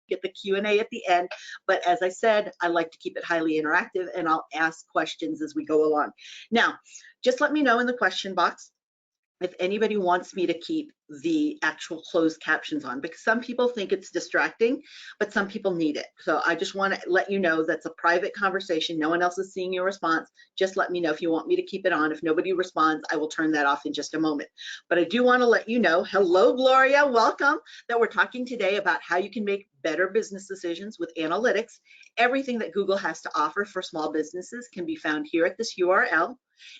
get the Q&A at the end. But as I said, I like to keep it highly interactive, and I'll ask questions as we go along. Now, just let me know in the question box if anybody wants me to keep the actual closed captions on, because some people think it's distracting, but some people need it. So I just want to let you know that's a private conversation. No one else is seeing your response. Just let me know if you want me to keep it on. If nobody responds, I will turn that off in just a moment. But I do want to let you know, hello, Gloria, welcome, that we're talking today about how you can make better business decisions with analytics. Everything that Google has to offer for small businesses can be found here at this URL.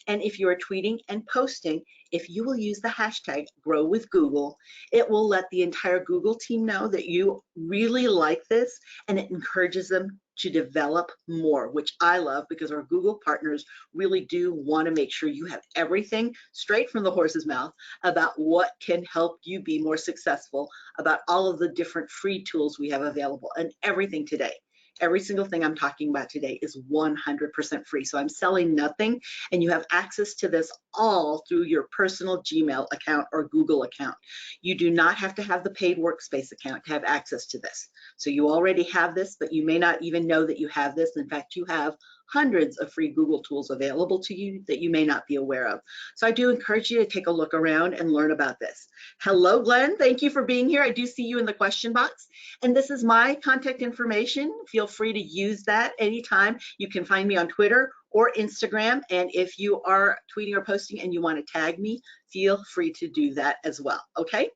And if you are tweeting and posting, if you will use the hashtag #GrowWithGoogle, it will let the entire Google team know that you really like this, and it encourages them to develop more, which I love, because our Google partners really do want to make sure you have everything straight from the horse's mouth about what can help you be more successful, about all of the different free tools we have available, and everything today. Every single thing I'm talking about today is 100% free. So I'm selling nothing, and you have access to this all through your personal Gmail account or Google account. You do not have to have the paid workspace account to have access to this. So you already have this, but you may not even know that you have this. In fact, you have hundreds of free Google tools available to you that you may not be aware of. So I do encourage you to take a look around and learn about this. Hello, Glenn. Thank you for being here. I do see you in the question box. And this is my contact information. Feel free to use that anytime. You can find me on Twitter or Instagram. And if you are tweeting or posting and you want to tag me, feel free to do that as well. Okay.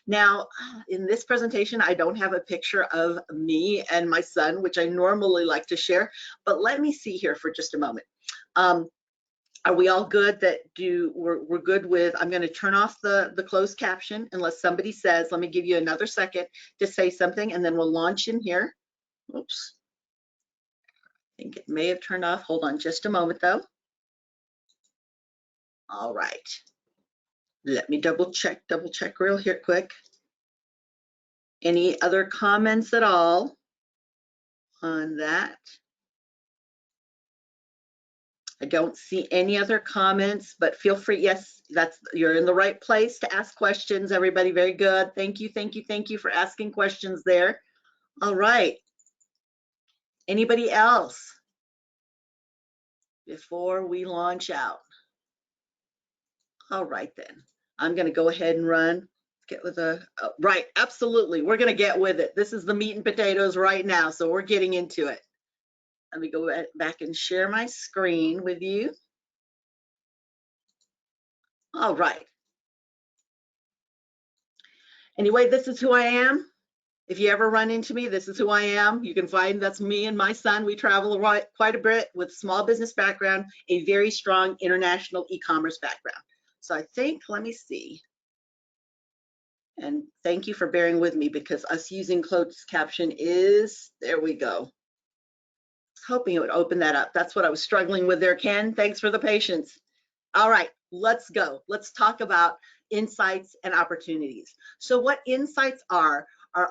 Now, in this presentation, I don't have a picture of me and my son, which I normally like to share, but let me see here for just a moment. Are we all good that we're good with, I'm going to turn off the closed caption unless somebody says, let me give you another second to say something, and then we'll launch in here. Oops. I think it may have turned off. Hold on just a moment though. All right. Let me double check real here quick. Any other comments at all on that? I don't see any other comments, but feel free. Yes, you're in the right place to ask questions, everybody. Very good. Thank you, thank you, thank you for asking questions there. All right. Anybody else before we launch out? All right, then. I'm going to go ahead and run. Get with right, absolutely. We're going to get with it. This is the meat and potatoes right now, so we're getting into it. Let me go back and share my screen with you. All right. Anyway, this is who I am. If you ever run into me, this is who I am. You can find that's me and my son. We travel quite a bit with small business background, a very strong international e-commerce background. So I think, let me see. And thank you for bearing with me, because us using closed caption is, there we go. I was hoping it would open that up. That's what I was struggling with there, Ken. Thanks for the patience. All right, let's go. Let's talk about insights and opportunities. So what insights are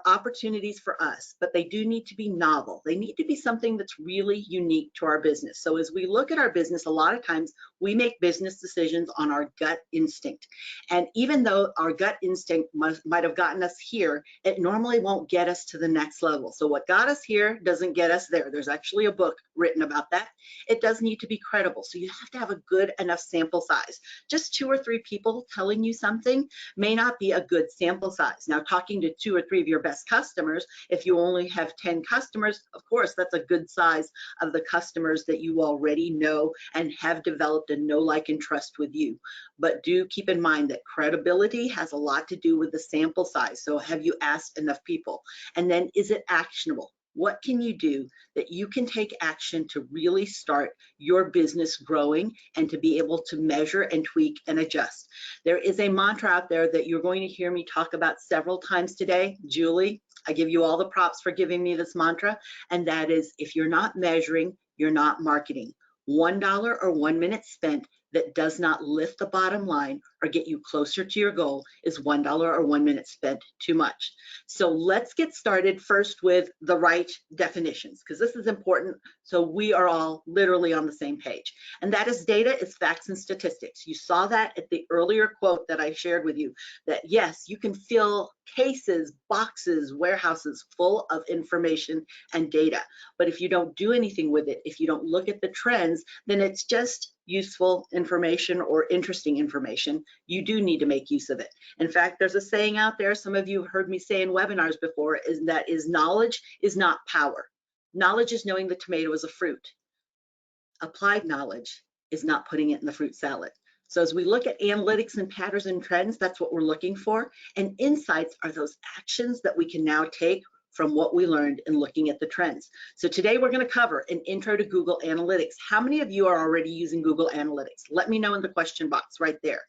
opportunities for us, but they do need to be novel. They need to be something that's really unique to our business. So as we look at our business, a lot of times we make business decisions on our gut instinct. And even though our gut instinct might have gotten us here, it normally won't get us to the next level. So what got us here doesn't get us there. There's actually a book written about that. It does need to be credible. So you have to have a good enough sample size. Just 2 or 3 people telling you something may not be a good sample size. Now, talking to 2 or 3 of your best customers, if you only have 10 customers, of course, that's a good size of the customers that you already know and have developed a know, like, and trust with you. But do keep in mind that credibility has a lot to do with the sample size. So have you asked enough people? And then, is it actionable? What can you do that you can take action to really start your business growing and to be able to measure and tweak and adjust? There is a mantra out there that you're going to hear me talk about several times today. Julie, I give you all the props for giving me this mantra, and that is, if you're not measuring, you're not marketing. $1 or 1 minute spent that does not lift the bottom line or get you closer to your goal is $1 or 1 minute spent too much. So let's get started first with the right definitions, because this is important so we are all literally on the same page. And that is, data is facts and statistics. You saw that at the earlier quote that I shared with you, that yes, you can feel cases, boxes, warehouses full of information and data. But if you don't do anything with it, if you don't look at the trends, then it's just useful information or interesting information. You do need to make use of it. In fact, there's a saying out there, some of you have heard me say in webinars before, is knowledge is not power. Knowledge is knowing the tomato is a fruit. Applied knowledge is not putting it in the fruit salad. So as we look at analytics and patterns and trends, that's what we're looking for. And insights are those actions that we can now take from what we learned in looking at the trends. So today we're going to cover an intro to Google Analytics. How many of you are already using Google Analytics? Let me know in the question box right there.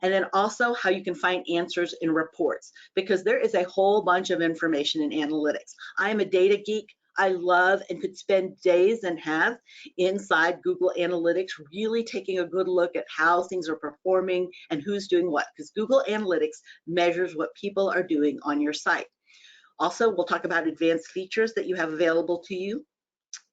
And then also how you can find answers in reports, because there is a whole bunch of information in analytics. I am a data geek. I love and could spend days and have inside Google Analytics, really taking a good look at how things are performing and who's doing what, because Google Analytics measures what people are doing on your site. Also, we'll talk about advanced features that you have available to you,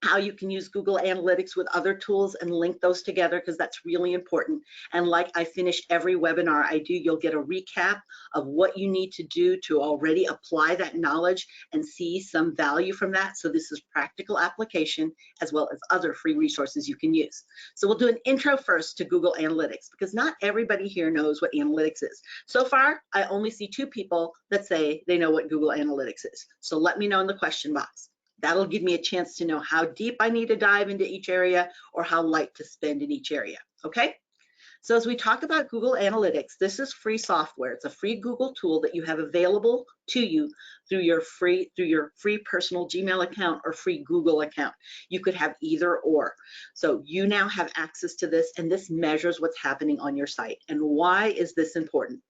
how you can use Google Analytics with other tools and link those together, because that's really important. And like I finish every webinar I do, you'll get a recap of what you need to do to already apply that knowledge and see some value from that. So this is practical application as well as other free resources you can use. So we'll do an intro first to Google Analytics, because not everybody here knows what analytics is. So far, I only see 2 people that say they know what Google Analytics is. So let me know in the question box. That'll give me a chance to know how deep I need to dive into each area or how light to spend in each area, okay? So as we talk about Google Analytics, this is free software. It's a free Google tool that you have available to you through your free personal Gmail account or free Google account. You could have either or. So you now have access to this, and this measures what's happening on your site. And why is this important?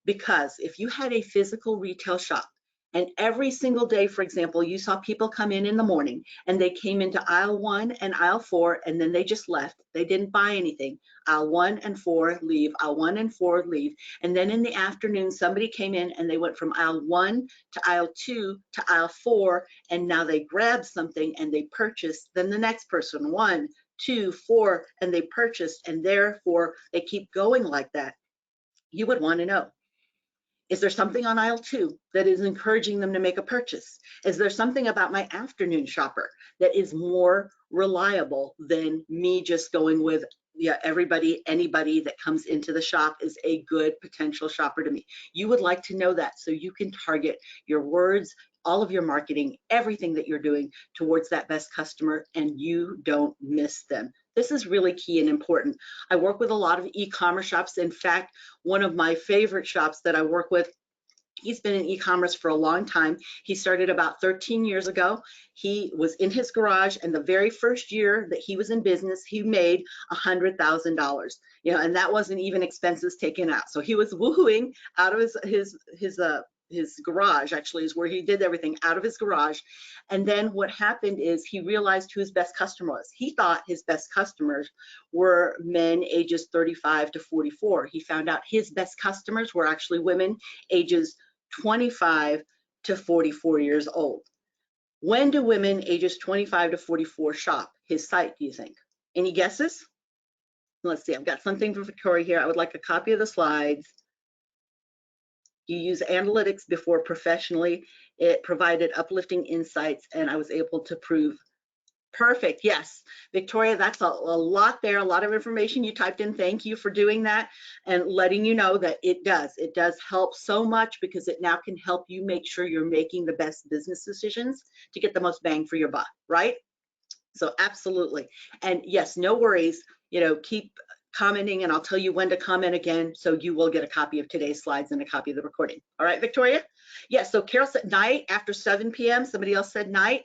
Because if you had a physical retail shop, and every single day, for example, you saw people come in the morning and they came into aisle 1 and aisle 4, and then they just left. They didn't buy anything. Aisle 1 and 4 leave, aisle 1 and 4 leave. And then in the afternoon, somebody came in and they went from aisle 1 to aisle 2 to aisle 4, and now they grabbed something and they purchased. Then the next person, 1, 2, 4, and they purchased, and therefore they keep going like that. You would want to know, is there something on aisle 2 that is encouraging them to make a purchase? Is there something about my afternoon shopper that is more reliable than me just going with, yeah, anybody that comes into the shop is a good potential shopper to me? You would like to know that so you can target your words, all of your marketing, everything that you're doing towards that best customer, and you don't miss them. This is really key and important. I work with a lot of e-commerce shops. In fact, one of my favorite shops that I work with, he's been in e-commerce for a long time. He started about 13 years ago. He was in his garage, and the very first year that he was in business, he made $100,000. You know, and that wasn't even expenses taken out. So he was woohooing out of his garage, actually, is where he did everything out of his garage. And then what happened is he realized who his best customer was. He thought his best customers were men ages 35 to 44. He found out his best customers were actually women ages 25 to 44 years old. When do women ages 25 to 44 shop his site, do you think? Any guesses? Let's see, I've got something for Victoria here. I would like a copy of the slides. You use analytics before professionally. It provided uplifting insights, and I was able to prove. Perfect, yes. Victoria, that's a lot there, a lot of information you typed in. Thank you for doing that and letting you know that it does help so much, because it now can help you make sure you're making the best business decisions to get the most bang for your buck, right? So absolutely. And yes, no worries, you know, keep commenting, and I'll tell you when to comment again, so you will get a copy of today's slides and a copy of the recording. All right, Victoria? Yes, so Carol said night after 7 p.m. Somebody else said night.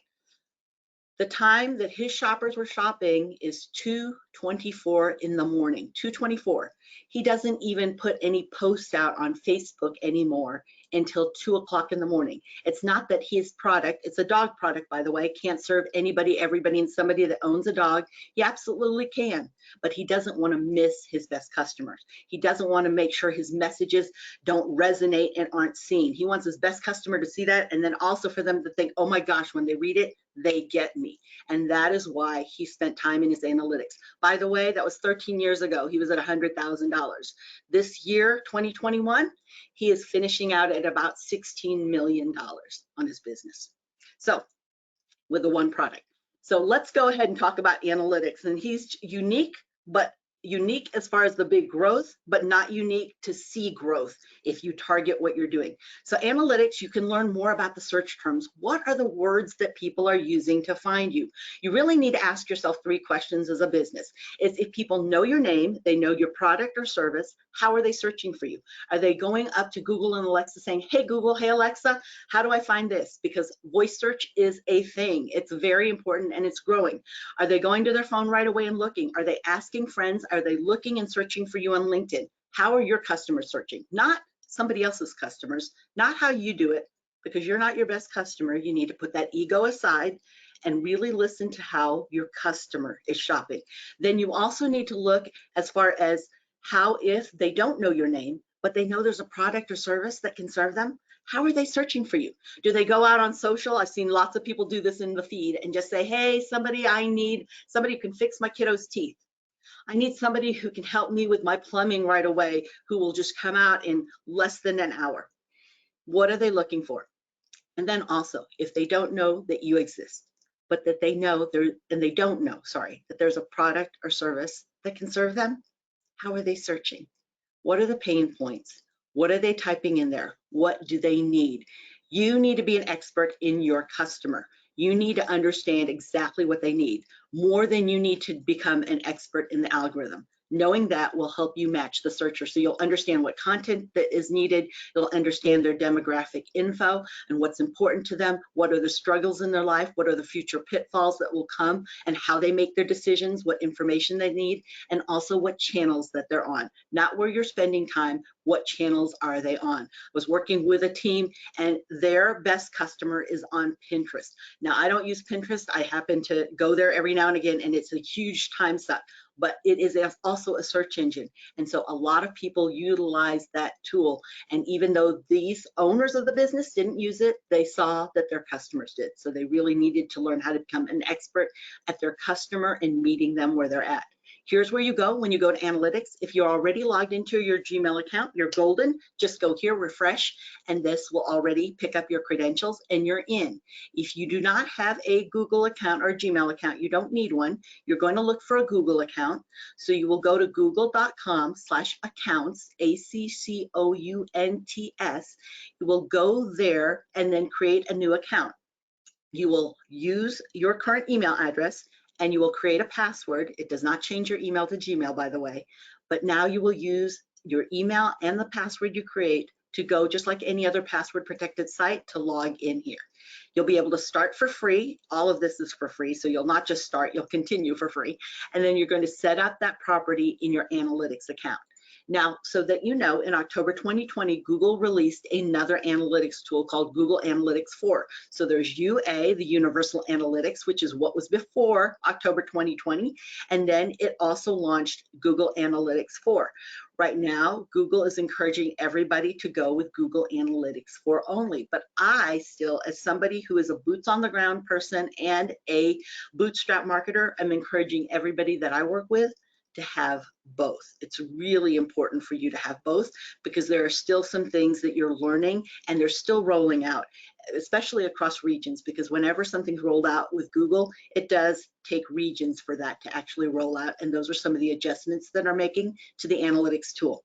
The time that his shoppers were shopping is 2:24 in the morning, 2:24. He doesn't even put any posts out on Facebook anymore until 2 o'clock in the morning. It's not that his product, it's a dog product, by the way, can't serve anybody, everybody, and somebody that owns a dog. He absolutely can, but he doesn't want to miss his best customers. He doesn't want to make sure his messages don't resonate and aren't seen. He wants his best customer to see that, and then also for them to think, oh my gosh, when they read it, they get me. And that is why he spent time in his analytics. By the way, that was 13 years ago. He was at $100,000. This year, 2021, He is finishing out at about $16 million on his business. So with the one product. So let's go ahead and talk about analytics. And he's unique, but unique as far as the big growth, but not unique to see growth if you target what you're doing. So analytics, you can learn more about the search terms. What are the words that people are using to find you? You really need to ask yourself 3 questions as a business. Is if people know your name, they know your product or service, how are they searching for you? Are they going up to Google and Alexa saying, hey Google, hey Alexa, how do I find this? Because voice search is a thing. It's very important and it's growing. Are they going to their phone right away and looking? Are they asking friends? Are they looking and searching for you on LinkedIn? How are your customers searching? Not somebody else's customers, not how you do it, because you're not your best customer. You need to put that ego aside and really listen to how your customer is shopping. Then you also need to look as far as how, if they don't know your name, but they know there's a product or service that can serve them, how are they searching for you? Do they go out on social? I've seen lots of people do this in the feed and just say, hey, I need somebody who can fix my kiddo's teeth. I need somebody who can help me with my plumbing right away, who will just come out in less than an hour. What are they looking for? And then also, if they don't know that you exist, but that they know that there's a product or service that can serve them, how are they searching? What are the pain points? What are they typing in there? What do they need? You need to be an expert in your customer. You need to understand exactly what they need, more than you need to become an expert in the algorithm. Knowing that will help you match the searcher, so you'll understand what content that is needed, you'll understand their demographic info and what's important to them, what are the struggles in their life, what are the future pitfalls that will come, and how they make their decisions, what information they need, and also what channels that they're on. Not where you're spending time, what channels are they on? I was working with a team and their best customer is on Pinterest. Now, I don't use Pinterest. I happen to go there every now and again, and it's a huge time suck, but it is also a search engine. And so a lot of people utilize that tool. And even though these owners of the business didn't use it, they saw that their customers did. So they really needed to learn how to become an expert at their customer and meeting them where they're at. Here's where you go when you go to analytics. If you're already logged into your Gmail account, you're golden. Just go here, refresh, and this will already pick up your credentials and you're in. If you do not have a Google account or a Gmail account, you don't need one. You're going to look for a Google account. So you will go to google.com/accounts, ACCOUNTS. You will go there and then create a new account. You will use your current email address and you will create a password. It does not change your email to Gmail, by the way, but now you will use your email and the password you create to go, just like any other password protected site, to log in here. You'll be able to start for free. All of this is for free, so you'll not just start, you'll continue for free. And then you're going to set up that property in your analytics account. Now, so that you know, in October 2020, Google released another analytics tool called Google Analytics 4. So there's UA, the Universal Analytics, which is what was before October 2020, and then it also launched Google Analytics 4. Right now, Google is encouraging everybody to go with Google Analytics 4 only, but I still, as somebody who is a boots on the ground person and a bootstrap marketer, I'm encouraging everybody that I work with to have both. It's really important for you to have both, because there are still some things that you're learning and they're still rolling out, especially across regions, because whenever something's rolled out with Google, it does take regions for that to actually roll out. And those are some of the adjustments that are making to the analytics tool.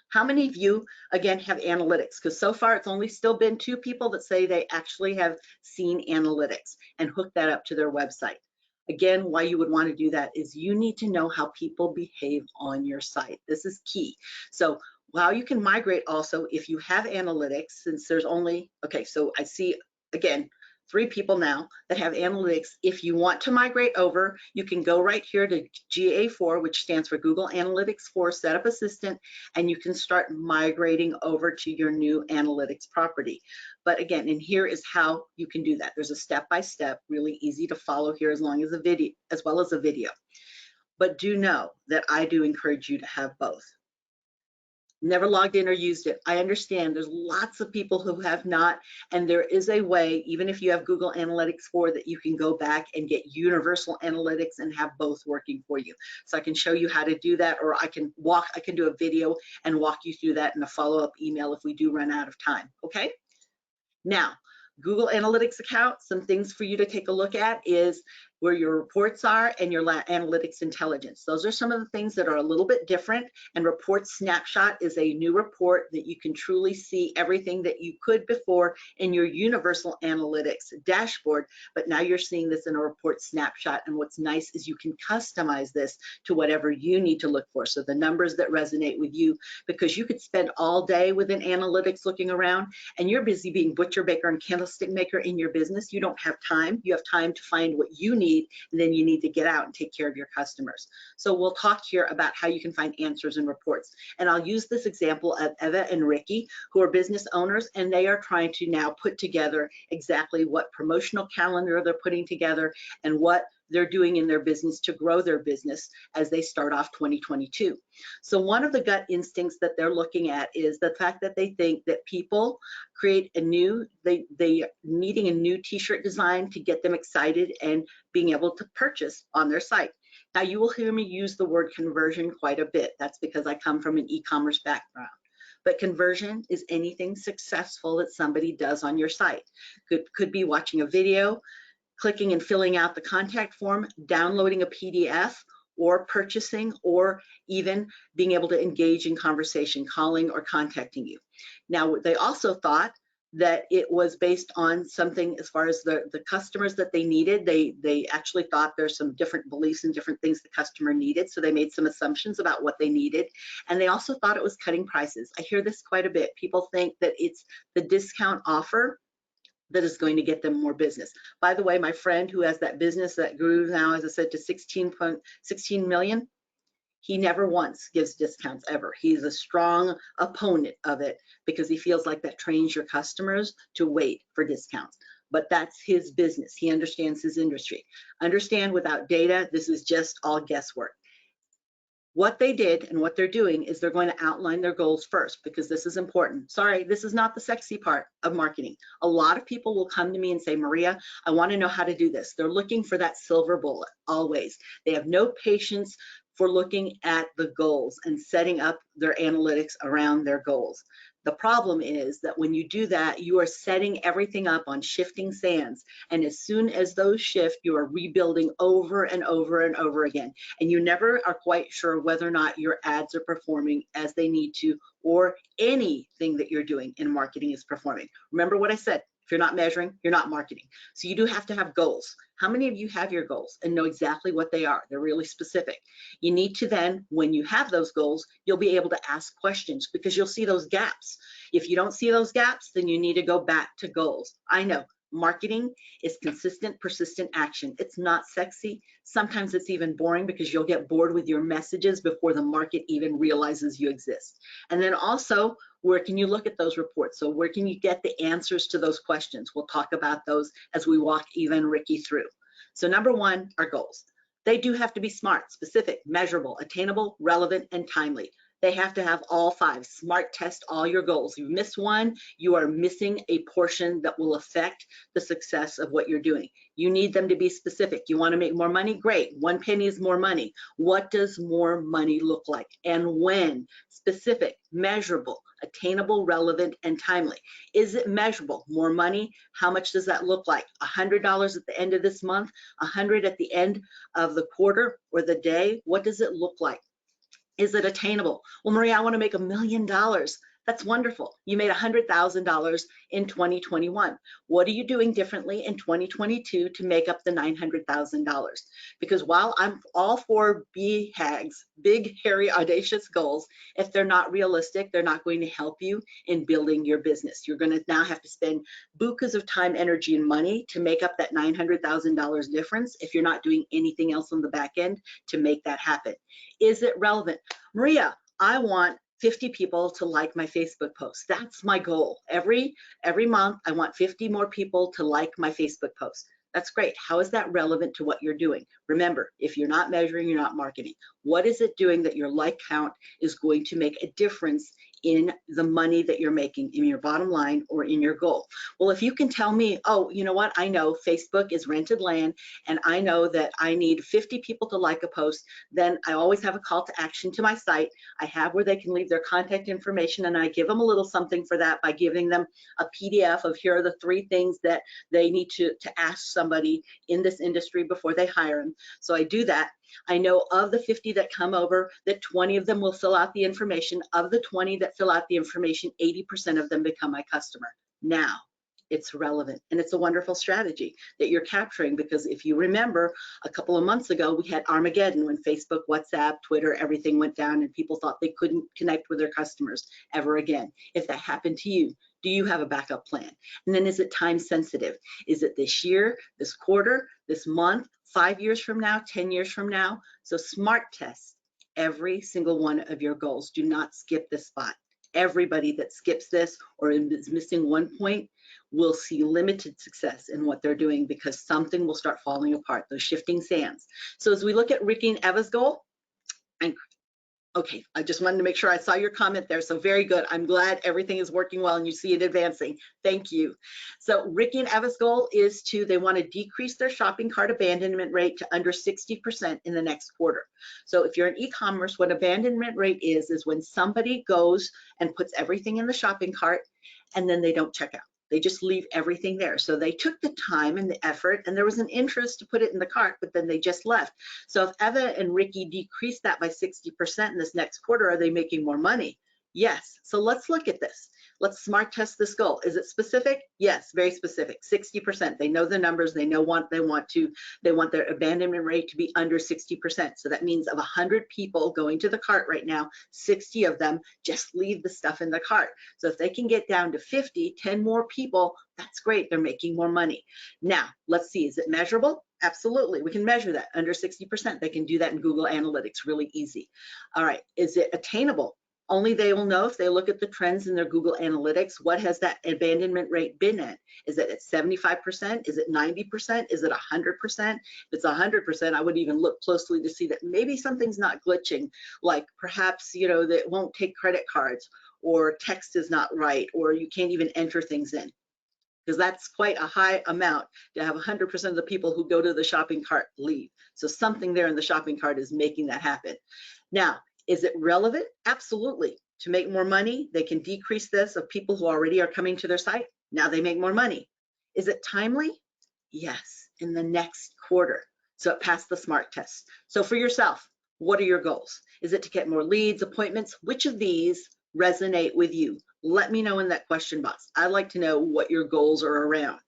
How many of you, again, have analytics? Because so far it's only still been 2 people that say they actually have seen analytics and hooked that up to their website. Again, why you would want to do that is you need to know how people behave on your site. This is key. So how you can migrate also, if you have analytics, since there's only, okay, so I see, again, 3 people now that have analytics. If you want to migrate over, you can go right here to GA4, which stands for Google Analytics 4 Setup Assistant, and you can start migrating over to your new analytics property. But again, and here is how you can do that. There's a step-by-step, really easy to follow here, as well as a video. But do know that I do encourage you to have both. never logged in or used it. I understand there's lots of people who have not, and there is a way, even if you have Google Analytics 4, that you can go back and get universal analytics and have both working for you. So I can show you how to do that, or I can do a video and walk you through that in a follow-up email if we do run out of time, okay? Now, Google Analytics account, some things for you to take a look at is where your reports are and your analytics intelligence. Those are some of the things that are a little bit different, and Report Snapshot is a new report that you can truly see everything that you could before in your universal analytics dashboard, but now you're seeing this in a Report Snapshot, and what's nice is you can customize this to whatever you need to look for. So the numbers that resonate with you, because you could spend all day within analytics looking around, and you're busy being butcher, baker, and candlestick maker in your business. You don't have time. You have time to find what you need, and then you need to get out and take care of your customers. So we'll talk here about how you can find answers in reports. And I'll use this example of Eva and Ricky, who are business owners, and they are trying to now put together exactly what promotional calendar they're putting together and what they're doing in their business to grow their business as they start off 2022. So one of the gut instincts that they're looking at is the fact that they think that people create a new, they needing a new t-shirt design to get them excited and being able to purchase on their site. Now you will hear me use the word conversion quite a bit. That's because I come from an e-commerce background. But conversion is anything successful that somebody does on your site. Could be watching a video, clicking and filling out the contact form, downloading a PDF, or purchasing, or even being able to engage in conversation, calling or contacting you. Now, they also thought that it was based on something as far as the customers that they needed. They actually thought there's some different beliefs and different things the customer needed, so they made some assumptions about what they needed. And they also thought it was cutting prices. I hear this quite a bit. People think that it's the discount offer that is going to get them more business. By the way, my friend who has that business that grew now, as I said, to 16 million, he never once gives discounts ever. He's a strong opponent of it because he feels like that trains your customers to wait for discounts. But that's his business. He understands his industry. Understand, without data, this is just all guesswork. What they did and what they're doing is they're going to outline their goals first, because this is important. Sorry, this is not the sexy part of marketing. A lot of people will come to me and say, Maria, I want to know how to do this. They're looking for that silver bullet always. They have no patience for looking at the goals and setting up their analytics around their goals. The problem is that when you do that, you are setting everything up on shifting sands. And as soon as those shift, you are rebuilding over and over and over again. And you never are quite sure whether or not your ads are performing as they need to, or anything that you're doing in marketing is performing. Remember what I said, if you're not measuring, you're not marketing. So you do have to have goals. How many of you have your goals and know exactly what they are? They're really specific. You need to then, when you have those goals, you'll be able to ask questions because you'll see those gaps. If you don't see those gaps, then you need to go back to goals. I know marketing is consistent, persistent action. It's not sexy. Sometimes it's even boring because you'll get bored with your messages before the market even realizes you exist. And then also, where can you look at those reports? So where can you get the answers to those questions? We'll talk about those as we walk Eva and Ricky through. So number one, our goals. They do have to be SMART, specific, measurable, attainable, relevant, and timely. They have to have all five. SMART test all your goals. You miss one, you are missing a portion that will affect the success of what you're doing. You need them to be specific. You want to make more money? Great. 1 penny is more money. What does more money look like? And when? Specific, measurable, attainable, relevant, and timely. Is it measurable? More money? How much does that look like? $100 at the end of this month? $100 at the end of the quarter or the day? What does it look like? Is it attainable? Well, Maria, I want to make $1 million. That's wonderful. You made $100,000 in 2021. What are you doing differently in 2022 to make up the $900,000? Because while I'm all for BHAGs, big, hairy, audacious goals, if they're not realistic, they're not going to help you in building your business. You're going to now have to spend bukus of time, energy, and money to make up that $900,000 difference if you're not doing anything else on the back end to make that happen. Is it relevant? Maria, I want 50 people to like my Facebook post. That's my goal. Every month, I want 50 more people to like my Facebook post. That's great. How is that relevant to what you're doing? Remember, if you're not measuring, you're not marketing. What is it doing that your like count is going to make a difference in the money that you're making, in your bottom line or in your goal. Well, if you can tell me, oh, you know what, I know Facebook is rented land and I know that I need 50 people to like a post, then I always have a call to action to my site. I have where they can leave their contact information, and I give them a little something for that by giving them a PDF of here are the 3 things that they need to ask somebody in this industry before they hire them. So I do that. I know of the 50 that come over that 20 of them will fill out the information. Of the 20 that fill out the information, 80% of them become my customer. Now, it's relevant, and it's a wonderful strategy that you're capturing, because if you remember a couple of months ago, we had Armageddon when Facebook, WhatsApp, Twitter, everything went down and people thought they couldn't connect with their customers ever again. If that happened to you, do you have a backup plan? And then is it time sensitive? Is it this year, this quarter, this month, 5 years from now, 10 years from now? So smart test every single one of your goals. Do not skip this spot. Everybody that skips this or is missing one point will see limited success in what they're doing, because something will start falling apart, those shifting sands. So as we look at Ricky and Eva's goal, and okay, I just wanted to make sure I saw your comment there. So very good. I'm glad everything is working well and you see it advancing. Thank you. So Ricky and Eva's goal is they want to decrease their shopping cart abandonment rate to under 60% in the next quarter. So if you're in e-commerce, what abandonment rate is when somebody goes and puts everything in the shopping cart and then they don't check out. They just leave everything there. So they took the time and the effort, and there was an interest to put it in the cart, but then they just left. So if Eva and Ricky decrease that by 60% in this next quarter, are they making more money? Yes. So let's look at this. Let's smart test this goal. Is it specific? Yes, very specific. 60%. They know the numbers. They know what they want their abandonment rate to be under 60%. So that means of 100 people going to the cart right now, 60 of them just leave the stuff in the cart. So if they can get down to 50, 10 more people, that's great. They're making more money. Now, let's see. Is it measurable? Absolutely. We can measure that under 60%. They can do that in Google Analytics really easy. All right. Is it attainable? Only they will know if they look at the trends in their Google Analytics. What has that abandonment rate been at? Is it at 75%? Is it 90%? Is it 100%? If it's 100%, I would even look closely to see that maybe something's not glitching, like perhaps, that it won't take credit cards, or text is not right, or you can't even enter things in. Because that's quite a high amount to have 100% of the people who go to the shopping cart leave. So something there in the shopping cart is making that happen. Now, is it relevant? Absolutely. To make more money, they can decrease this of people who already are coming to their site. Now they make more money. Is it timely? Yes, in the next quarter. So it passed the SMART test. So for yourself, what are your goals? Is it to get more leads, appointments? Which of these resonate with you? Let me know in that question box. I'd like to know what your goals are around.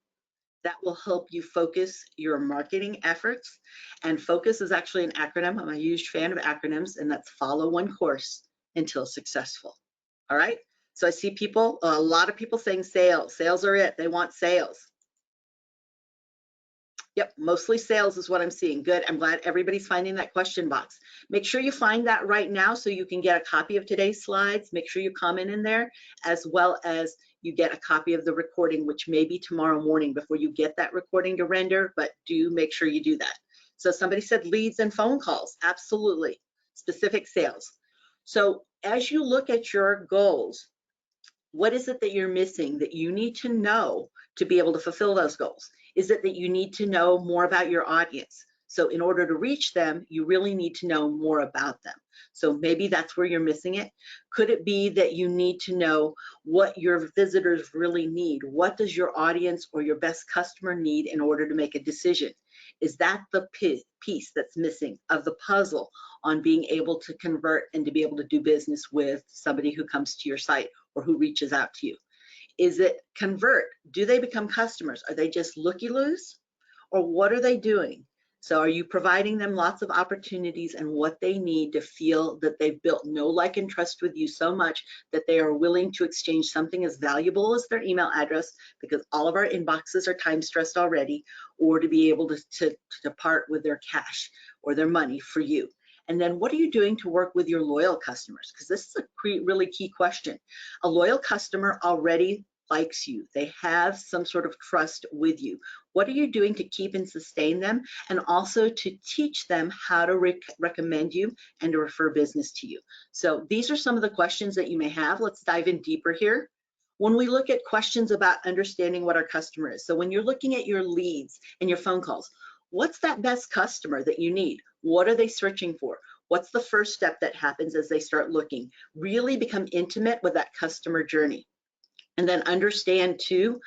That will help you focus your marketing efforts. And FOCUS is actually an acronym. I'm a huge fan of acronyms, and that's follow one course until successful. All right. So I see people, a lot of people saying sales. Sales are it. They want sales. Yep, mostly sales is what I'm seeing. Good. I'm glad everybody's finding that question box. Make sure you find that right now so you can get a copy of today's slides. Make sure you comment in there, as well as you get a copy of the recording, which may be tomorrow morning before you get that recording to render, but do make sure you do that. So somebody said leads and phone calls. Absolutely. Specific sales. So as you look at your goals, what is it that you're missing that you need to know to be able to fulfill those goals? Is it that you need to know more about your audience? So in order to reach them, you really need to know more about them. So maybe that's where you're missing it. Could it be that you need to know what your visitors really need? What does your audience or your best customer need in order to make a decision? Is that the piece that's missing of the puzzle on being able to convert and to be able to do business with somebody who comes to your site or who reaches out to you? Is it convert? Do they become customers? Are they just looky-loos? Or what are they doing? So are you providing them lots of opportunities and what they need to feel that they've built know, like, and trust with you so much that they are willing to exchange something as valuable as their email address, because all of our inboxes are time stressed already, or to be able to part with their cash or their money for you? And then what are you doing to work with your loyal customers? Because this is a really key question. A loyal customer already likes you. They have some sort of trust with you. What are you doing to keep and sustain them, and also to teach them how to recommend you and to refer business to you? So these are some of the questions that you may have. Let's dive in deeper here. When we look at questions about understanding what our customer is, so when you're looking at your leads and your phone calls, what's that best customer that you need? What are they searching for? What's the first step that happens as they start looking? Really become intimate with that customer journey. And then understand too,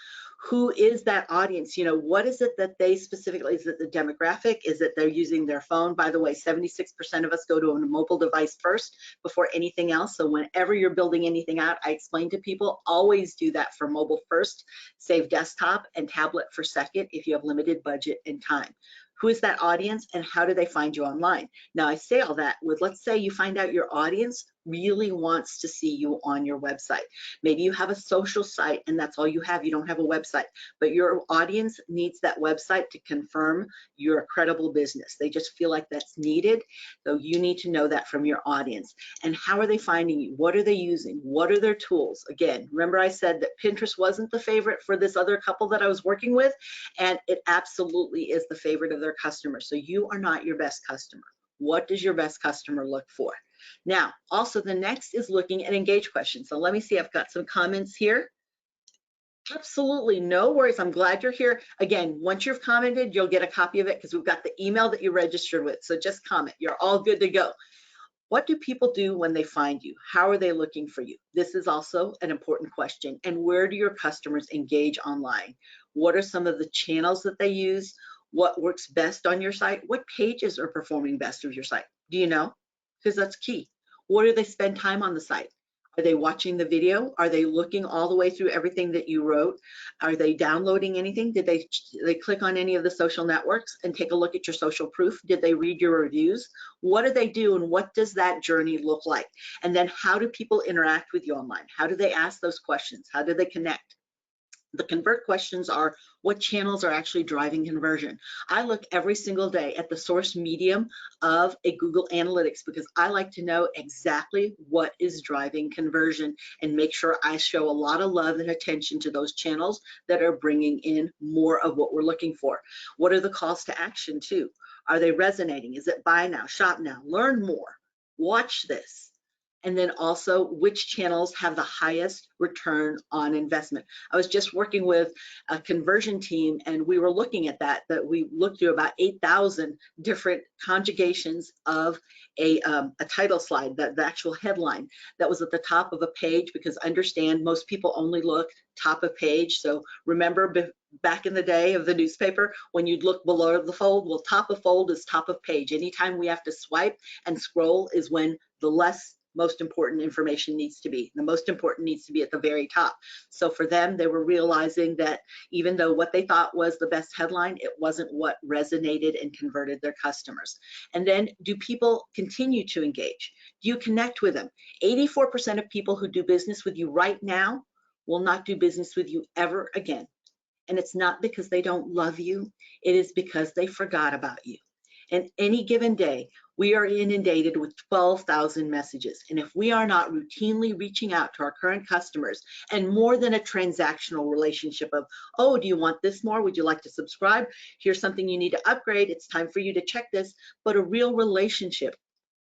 who is that audience? You know, what is it that they specifically, is it the demographic? Is it they're using their phone? By the way, 76% of us go to a mobile device first before anything else. So whenever you're building anything out, I explain to people, always do that for mobile first, save desktop and tablet for second if you have limited budget and time. Who is that audience and how do they find you online? Now I say all that with, let's say you find out your audience really wants to see you on your website. Maybe you have a social site and that's all you have. You don't have a website, but your audience needs that website to confirm you're a credible business. They just feel like that's needed. So you need to know that from your audience. And how are they finding you? What are they using? What are their tools? Again, remember I said that Pinterest wasn't the favorite for this other couple that I was working with, and it absolutely is the favorite of their customers. So you are not your best customer. What does your best customer look for? Now, also the next is looking at engage questions. So let me see, I've got some comments here. Absolutely, no worries. I'm glad you're here. Again, once you've commented, you'll get a copy of it because we've got the email that you registered with. So just comment, you're all good to go. What do people do when they find you? How are they looking for you? This is also an important question. And where do your customers engage online? What are some of the channels that they use? What works best on your site? What pages are performing best of your site? Do you know? Because that's key. What do they spend time on the site? Are they watching the video? Are they looking all the way through everything that you wrote? Are they downloading anything? Did they click on any of the social networks and take a look at your social proof? Did they read your reviews? What do they do and what does that journey look like? And then how do people interact with you online? How do they ask those questions? How do they connect? The convert questions are, what channels are actually driving conversion? I look every single day at the source medium of a Google Analytics because I like to know exactly what is driving conversion and make sure I show a lot of love and attention to those channels that are bringing in more of what we're looking for. What are the calls to action too? Are they resonating? Is it buy now, shop now, learn more, watch this? And then also which channels have the highest return on investment. I was just working with a conversion team and we were looking at that we looked through about 8,000 different conjugations of a title slide, the actual headline that was at the top of a page, because understand most people only look top of page. So remember back in the day of the newspaper, when you'd look below the fold, well, top of fold is top of page. Anytime we have to swipe and scroll is when the most important information needs to be. The most important needs to be at the very top. So for them, they were realizing that even though what they thought was the best headline, it wasn't what resonated and converted their customers. And then, do people continue to engage? Do you connect with them? 84% of people who do business with you right now will not do business with you ever again. And it's not because they don't love you, it is because they forgot about you. And any given day, we are inundated with 12,000 messages. And if we are not routinely reaching out to our current customers, and more than a transactional relationship of, oh, do you want this more? Would you like to subscribe? Here's something you need to upgrade. It's time for you to check this. But a real relationship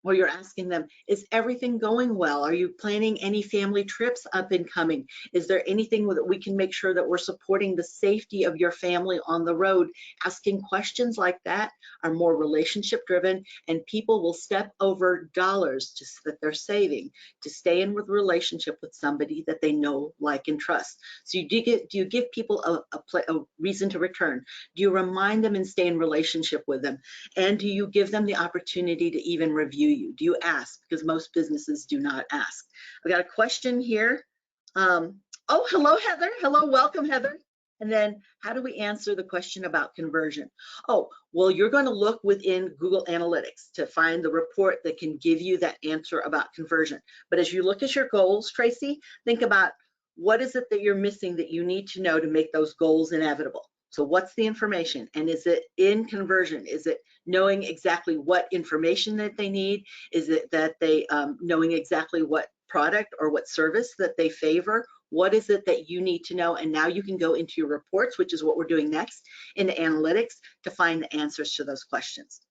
where you're asking them, is everything going well? Are you planning any family trips up and coming? Is there anything that we can make sure that we're supporting the safety of your family on the road? Asking questions like that are more relationship driven, and people will step over dollars that they're saving to stay in with a relationship with somebody that they know, like, and trust. So do you give people a reason to return? Do you remind them and stay in relationship with them? And do you give them the opportunity to even review you? Do you ask? Because most businesses do not ask. I've got a question here. Oh, hello, Heather. Hello, welcome, Heather. And then how do we answer the question about conversion? Oh, well, you're going to look within Google Analytics to find the report that can give you that answer about conversion. But as you look at your goals, Tracy, think about what is it that you're missing that you need to know to make those goals inevitable. So what's the information? And is it in conversion? Is it knowing exactly what information that they need? Is it that they knowing exactly what product or what service that they favor? What is it that you need to know? And now you can go into your reports, which is what we're doing next, into analytics to find the answers to those questions.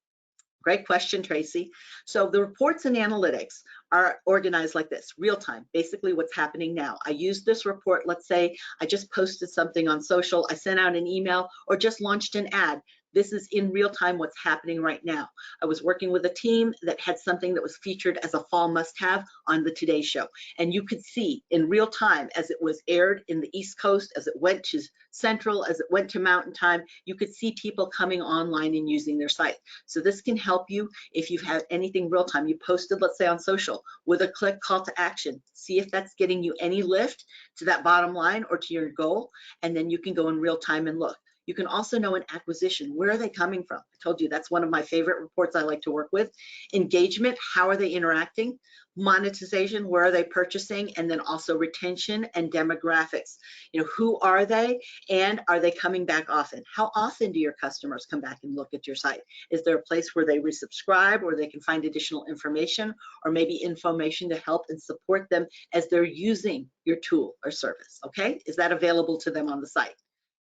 Great question, Tracy. So the reports and analytics are organized like this, real time, basically what's happening now. I use this report, let's say I just posted something on social, I sent out an email, or just launched an ad. This is in real time what's happening right now. I was working with a team that had something that was featured as a fall must-have on the Today Show. And you could see in real time as it was aired in the East Coast, as it went to Central, as it went to Mountain Time, you could see people coming online and using their site. So this can help you if you've had anything real time. You posted, let's say on social, with a click call to action. See if that's getting you any lift to that bottom line or to your goal. And then you can go in real time and look. You can also know an acquisition. Where are they coming from? I told you that's one of my favorite reports I like to work with. Engagement, how are they interacting? Monetization, where are they purchasing? And then also retention and demographics. You know, who are they and are they coming back often? How often do your customers come back and look at your site? Is there a place where they resubscribe or they can find additional information or maybe information to help and support them as they're using your tool or service, okay? Is that available to them on the site?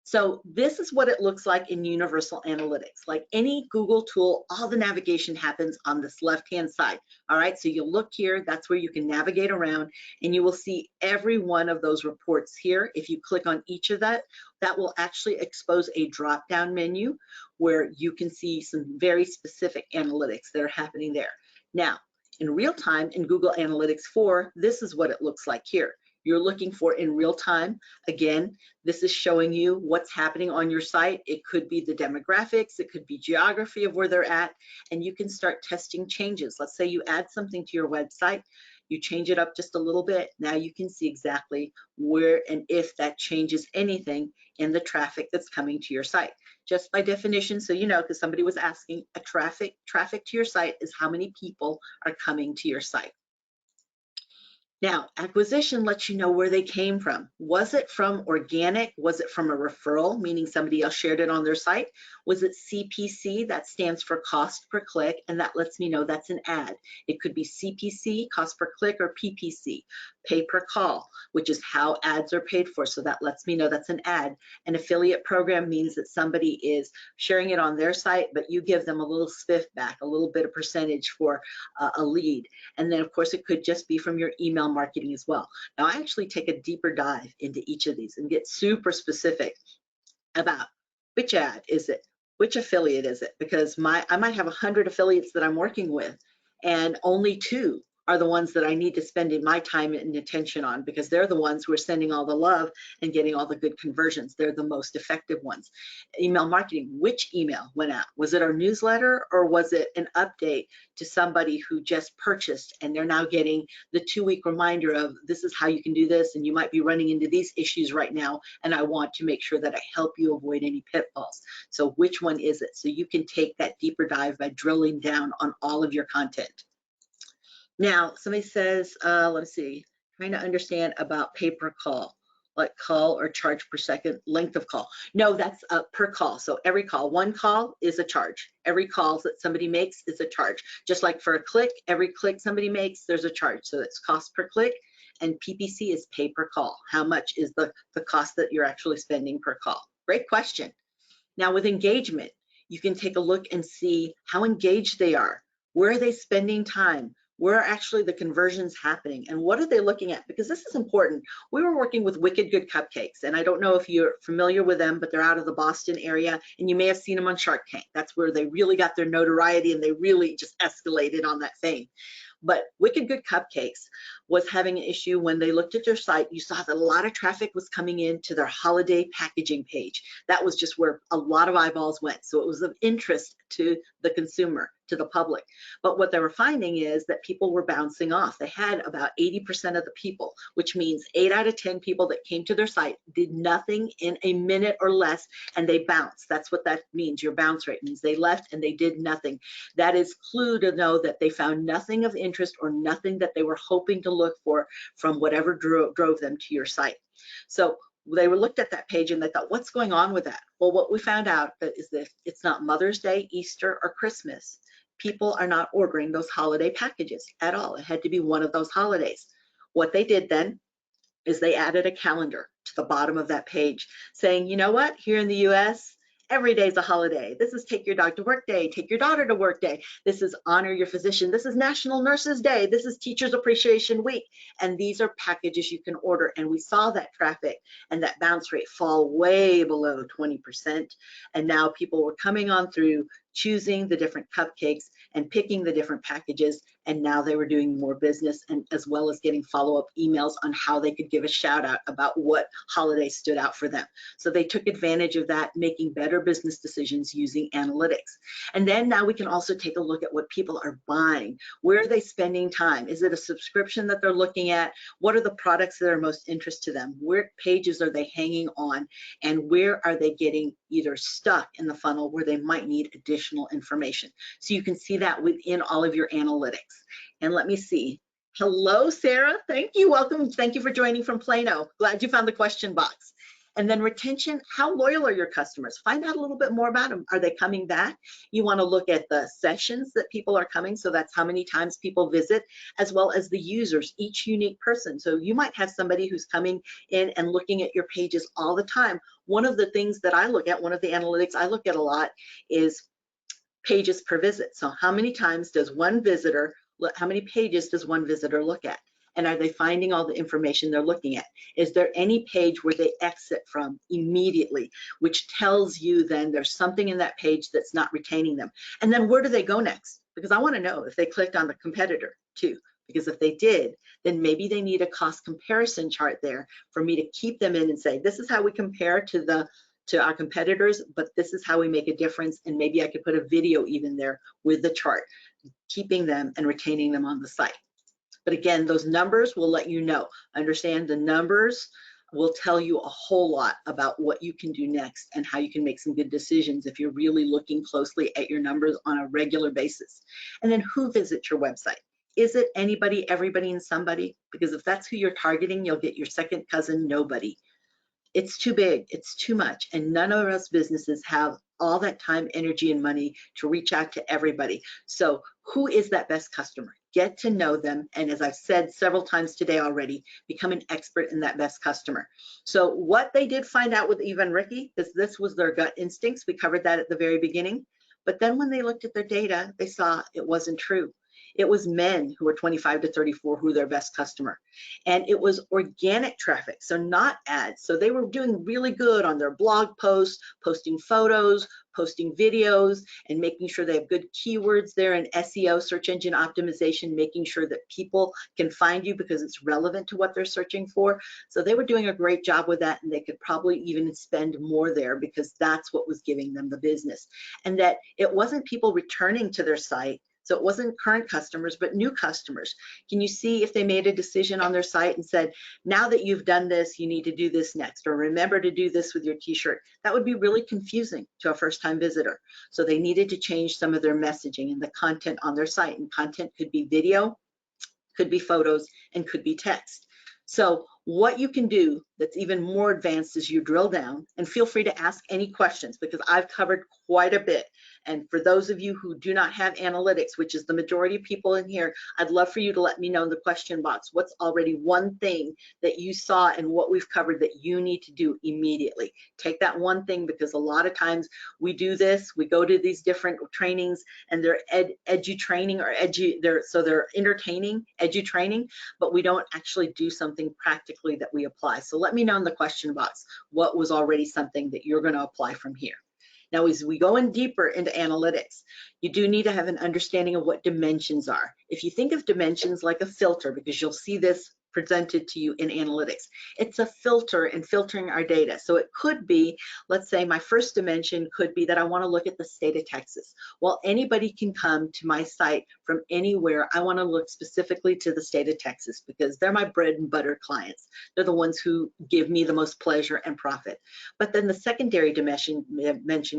So this is what it looks like in Universal Analytics. Like any Google tool, all the navigation happens on this left-hand side. All right, so you'll look here, that's where you can navigate around and you will see every one of those reports here. If you click on each of that, that will actually expose a drop-down menu where you can see some very specific analytics that are happening there. Now, in real time in Google Analytics 4, this is what it looks like here. You're looking for in real time. Again, this is showing you what's happening on your site. It could be the demographics, it could be geography of where they're at, and you can start testing changes. Let's say you add something to your website, you change it up just a little bit. Now you can see exactly where and if that changes anything in the traffic that's coming to your site. Just by definition, so you know, because somebody was asking, a traffic to your site is how many people are coming to your site. Now, acquisition lets you know where they came from. Was it from organic? Was it from a referral, meaning somebody else shared it on their site? Was it CPC? That stands for cost per click, and that lets me know that's an ad. It could be CPC, cost per click, or PPC, pay per call, which is how ads are paid for, so that lets me know that's an ad. An affiliate program means that somebody is sharing it on their site, but you give them a little spiff back, a little bit of percentage for a lead. And then, of course, it could just be from your email marketing as well. Now, I actually take a deeper dive into each of these and get super specific about which ad is it, which affiliate is it, because I might have 100 affiliates that I'm working with, and only 2 are the ones that I need to spend my time and attention on, because they're the ones who are sending all the love and getting all the good conversions. They're the most effective ones. Email marketing, which email went out? Was it our newsletter or was it an update to somebody who just purchased and they're now getting the 2-week reminder of this is how you can do this and you might be running into these issues right now and I want to make sure that I help you avoid any pitfalls. So which one is it? So you can take that deeper dive by drilling down on all of your content. Now, somebody says, let's see, trying to understand about pay per call, like call or charge per second, length of call. No, that's per call. So every call, one call is a charge. Every call that somebody makes is a charge. Just like for a click, every click somebody makes, there's a charge. So it's cost per click, and PPC is pay per call. How much is the cost that you're actually spending per call? Great question. Now with engagement, you can take a look and see how engaged they are. Where are they spending time? Where are actually the conversions happening? And what are they looking at? Because this is important. We were working with Wicked Good Cupcakes, and I don't know if you're familiar with them, but they're out of the Boston area, and you may have seen them on Shark Tank. That's where they really got their notoriety, and they really just escalated on that fame. But Wicked Good Cupcakes was having an issue when they looked at their site. You saw that a lot of traffic was coming in to their holiday packaging page. That was just where a lot of eyeballs went. So it was of interest to the consumer, to the public. But what they were finding is that people were bouncing off. They had about 80% of the people, which means 8 out of 10 people that came to their site did nothing in a minute or less, and they bounced. That's what that means. Your bounce rate means they left and they did nothing. That is clue to know that they found nothing of interest or nothing that they were hoping to look for from whatever drove them to your site. So they were looked at that page and they thought, what's going on with that? Well, what we found out is that it's not Mother's Day, Easter, or Christmas. People are not ordering those holiday packages at all. It had to be one of those holidays. What they did then is they added a calendar to the bottom of that page saying, you know what, here in the US, every day is a holiday. This is take your dog to work day, take your daughter to work day. This is honor your physician. This is National Nurses Day. This is Teachers Appreciation Week. And these are packages you can order. And we saw that traffic and that bounce rate fall way below 20%. And now people were coming on through, choosing the different cupcakes and picking the different packages, and now they were doing more business, and as well as getting follow-up emails on how they could give a shout out about what holiday stood out for them. So they took advantage of that, making better business decisions using analytics. And then now we can also take a look at what people are buying. Where are they spending time? Is it a subscription that they're looking at? What are the products that are most interest to them? Where pages are they hanging on? And where are they getting either stuck in the funnel where they might need additional information? So you can see that within all of your analytics. And let me see. Hello, Sarah. Thank you. Welcome. Thank you for joining from Plano. Glad you found the question box. And then retention, how loyal are your customers? Find out a little bit more about them. Are they coming back? You want to look at the sessions that people are coming, so that's how many times people visit, as well as the users, each unique person. So you might have somebody who's coming in and looking at your pages all the time. One of the things that I look at, one of the analytics I look at a lot is pages per visit. So how many times does one visitor, how many pages does one visitor look at? And are they finding all the information they're looking at? Is there any page where they exit from immediately, which tells you then there's something in that page that's not retaining them? And then where do they go next? Because I want to know if they clicked on the competitor too, because if they did, then maybe they need a cost comparison chart there for me to keep them in and say, this is how we compare to our competitors, but this is how we make a difference. And maybe I could put a video even there with the chart, keeping them and retaining them on the site. But again, those numbers will let you know. Understand the numbers will tell you a whole lot about what you can do next and how you can make some good decisions if you're really looking closely at your numbers on a regular basis. And then who visits your website? Is it anybody, everybody, and somebody? Because if that's who you're targeting, you'll get your second cousin nobody. It's too big, it's too much, and none of us businesses have all that time, energy, and money to reach out to everybody. So who is that best customer? Get to know them, and as I've said several times today already, become an expert in that best customer. So what they did find out with Eva and Ricky, because this was their gut instincts, we covered that at the very beginning, but then when they looked at their data, they saw it wasn't true. It was men who were 25 to 34 who were their best customer. And it was organic traffic, so not ads. So they were doing really good on their blog posts, posting photos, posting videos, and making sure they have good keywords there in SEO, search engine optimization, making sure that people can find you because it's relevant to what they're searching for. So they were doing a great job with that, and they could probably even spend more there because that's what was giving them the business. And that it wasn't people returning to their site. So it wasn't current customers, but new customers. Can you see if they made a decision on their site and said, now that you've done this, you need to do this next, or remember to do this with your t-shirt? That would be really confusing to a first-time visitor. So they needed to change some of their messaging and the content on their site. And content could be video, could be photos, and could be text. So what you can do that's even more advanced is you drill down, and feel free to ask any questions because I've covered quite a bit. And for those of you who do not have analytics, which is the majority of people in here, I'd love for you to let me know in the question box what's already one thing that you saw and what we've covered that you need to do immediately. Take that one thing, because a lot of times we do this, we go to these different trainings and they're edu training or they're entertaining, edu training, but we don't actually do something practically that we apply. So let me know in the question box what was already something that you're going to apply from here. Now, as we go in deeper into analytics, you do need to have an understanding of what dimensions are. If you think of dimensions like a filter, because you'll see this presented to you in analytics, it's a filter in filtering our data. So it could be, let's say my first dimension could be that I want to look at the state of Texas. Well, anybody can come to my site from anywhere. I want to look specifically to the state of Texas because they're my bread and butter clients. They're the ones who give me the most pleasure and profit. But then the secondary dimension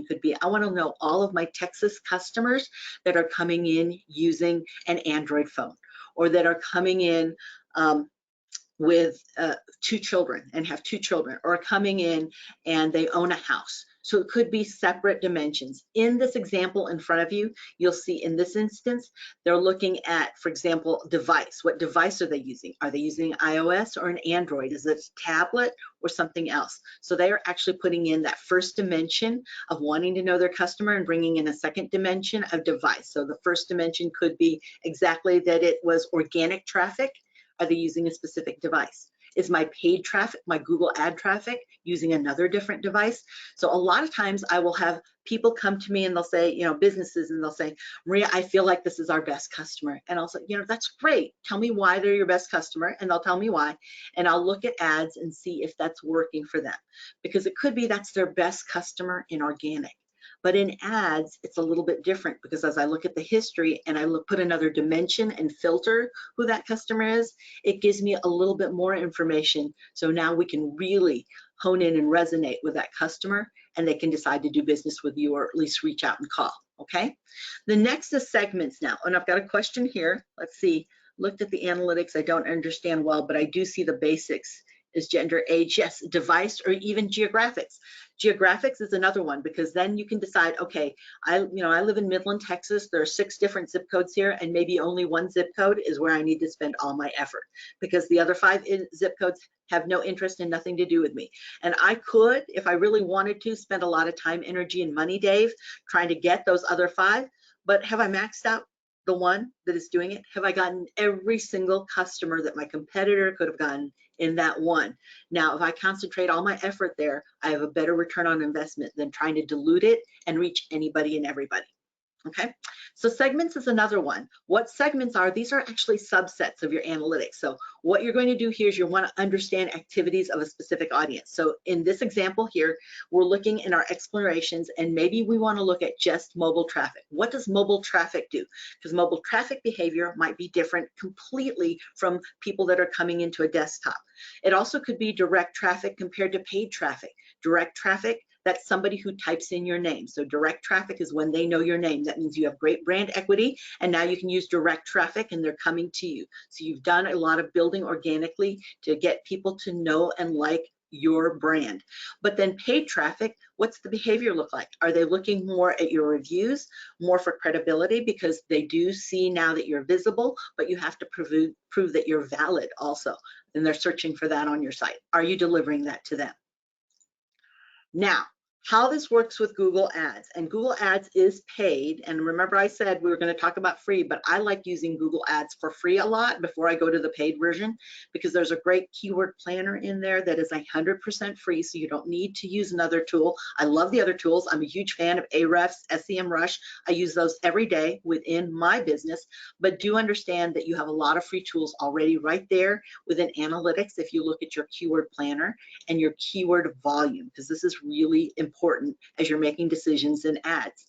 could be, I want to know all of my Texas customers that are coming in using an Android phone, or that are coming in with 2 children and have 2 children, or coming in and they own a house. So it could be separate dimensions. In this example in front of you, you'll see in this instance, they're looking at, for example, device. What device are they using? Are they using iOS or an Android? Is it a tablet or something else? So they are actually putting in that first dimension of wanting to know their customer and bringing in a second dimension of device. So the first dimension could be exactly that it was organic traffic. Are they using a specific device? Is my paid traffic, my Google ad traffic, using another different device? So a lot of times I will have people come to me and they'll say, you know, businesses, and they'll say, Maria, I feel like this is our best customer. And I'll say, you know, that's great. Tell me why they're your best customer. And they'll tell me why. And I'll look at ads and see if that's working for them. Because it could be that's their best customer in organic. But in ads, it's a little bit different, because as I look at the history and I put another dimension and filter who that customer is, it gives me a little bit more information. So now we can really hone in and resonate with that customer, and they can decide to do business with you, or at least reach out and call, okay? The next is segments now. And I've got a question here. Let's see, looked at the analytics. I don't understand well, but I do see the basics. Is gender, age, yes, device, or even geographics. Geographics is another one, because then you can decide, okay, I live in Midland, Texas. There are 6 different zip codes here, and maybe only one zip code is where I need to spend all my effort, because the other 5 zip codes have no interest and nothing to do with me. And I could, if I really wanted to, spend a lot of time, energy, and money, Dave, trying to get those other 5, but have I maxed out the one that is doing it? Have I gotten every single customer that my competitor could have gotten in that one? Now, if I concentrate all my effort there, I have a better return on investment than trying to dilute it and reach anybody and everybody. Okay, so segments is another one. What segments are, these are actually subsets of your analytics. So what you're going to do here is you want to understand activities of a specific audience. So in this example here, we're looking in our explorations, and maybe we want to look at just mobile traffic. What does mobile traffic do? Because mobile traffic behavior might be different completely from people that are coming into a desktop. It also could be direct traffic compared to paid traffic. Direct traffic, that's somebody who types in your name. So direct traffic is when they know your name. That means you have great brand equity, and now you can use direct traffic and they're coming to you. So you've done a lot of building organically to get people to know and like your brand. But then paid traffic, what's the behavior look like? Are they looking more at your reviews, more for credibility, because they do see now that you're visible, but you have to prove that you're valid also. And they're searching for that on your site. Are you delivering that to them? Now, how this works with Google Ads, and Google Ads is paid. And remember, I said we were going to talk about free, but I like using Google Ads for free a lot before I go to the paid version, because there's a great keyword planner in there that is 100% free, so you don't need to use another tool. I love the other tools. I'm a huge fan of Ahrefs, SEMrush. I use those every day within my business, but do understand that you have a lot of free tools already right there within analytics if you look at your keyword planner and your keyword volume, because this is really important as you're making decisions in ads.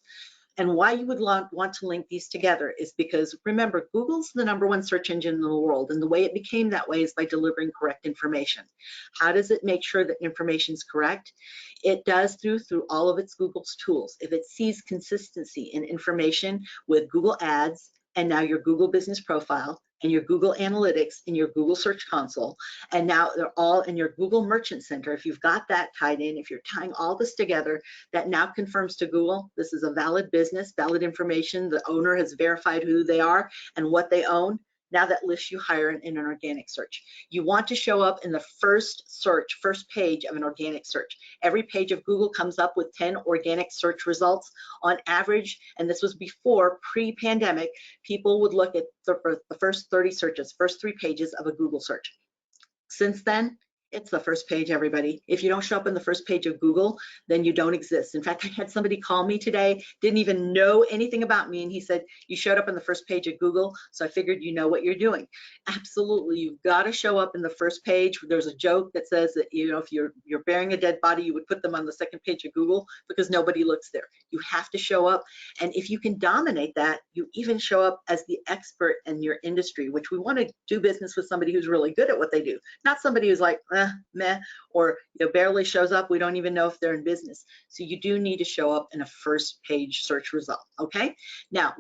And why you would want to link these together is because, remember, Google's the #1 search engine in the world, and the way it became that way is by delivering correct information. How does it make sure that information is correct? It does through all of its Google's tools. If it sees consistency in information with Google Ads, and now your Google Business Profile, and your Google Analytics, and your Google Search Console, and now they're all in your Google Merchant Center. If you've got that tied in, if you're tying all this together, that now confirms to Google this is a valid business, valid information, the owner has verified who they are and what they own. Now that lifts you higher in an organic search. You want to show up in the first search, first page of an organic search. Every page of Google comes up with 10 organic search results on average, and this was before, pre-pandemic, people would look at the first 30 searches, first 3 pages of a Google search. Since then, it's the first page, everybody. If you don't show up in the first page of Google, then you don't exist. In fact, I had somebody call me today, didn't even know anything about me, and he said, you showed up on the first page of Google, so I figured you know what you're doing. Absolutely, you've got to show up in the first page. There's a joke that says that, you know, if you're burying a dead body, you would put them on the second page of Google because nobody looks there. You have to show up, and if you can dominate that, you even show up as the expert in your industry, which we want to do business with somebody who's really good at what they do, not somebody who's like, meh, or barely shows up. We don't even know if they're in business. So you do need to show up in a first page search result, okay? Now,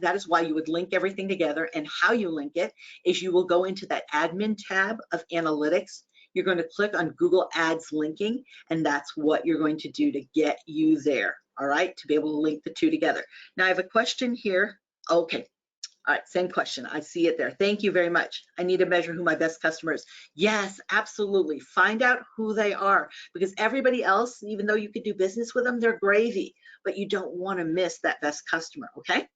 that is why you would link everything together, and how you link it is you will go into that admin tab of analytics. you're going to click on Google Ads linking, and that's what you're going to do to get you there, all right, to be able to link the two together. Now I have a question here. Okay. All right, same question. I see it there. Thank you very much. I need to measure who my best customer is. Yes, absolutely. Find out who they are, because everybody else, even though you could do business with them, they're gravy, but you don't want to miss that best customer, okay?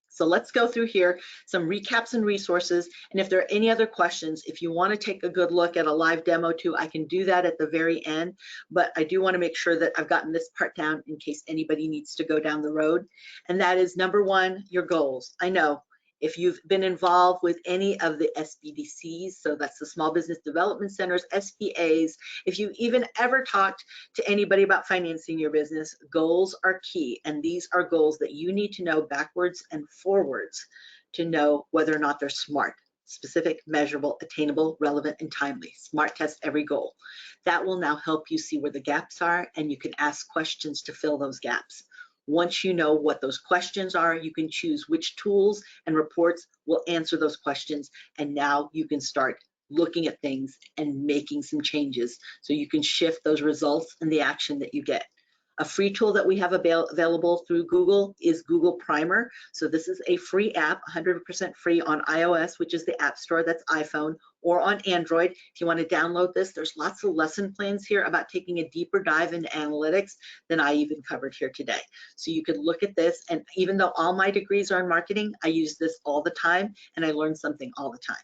So let's go through here some recaps and resources. And if there are any other questions, if you want to take a good look at a live demo too, I can do that at the very end. But I do want to make sure that I've gotten this part down in case anybody needs to go down the road. And that is number one, your goals. I know if you've been involved with any of the SBDCs, so that's the Small Business Development Centers, SBAs, if you even ever talked to anybody about financing your business, goals are key. And these are goals that you need to know backwards and forwards to know whether or not they're SMART, specific, measurable, attainable, relevant, and timely. SMART test every goal. That will now help you see where the gaps are, and you can ask questions to fill those gaps. Once you know what those questions are, you can choose which tools and reports will answer those questions. And now you can start looking at things and making some changes so you can shift those results and the action that you get. A free tool that we have available through Google is Google Primer. So this is a free app, 100% free on iOS, which is the App Store, that's iPhone, or on Android. If you want to download this, there's lots of lesson plans here about taking a deeper dive into analytics than I even covered here today. So you could look at this, and even though all my degrees are in marketing, I use this all the time, and I learn something all the time.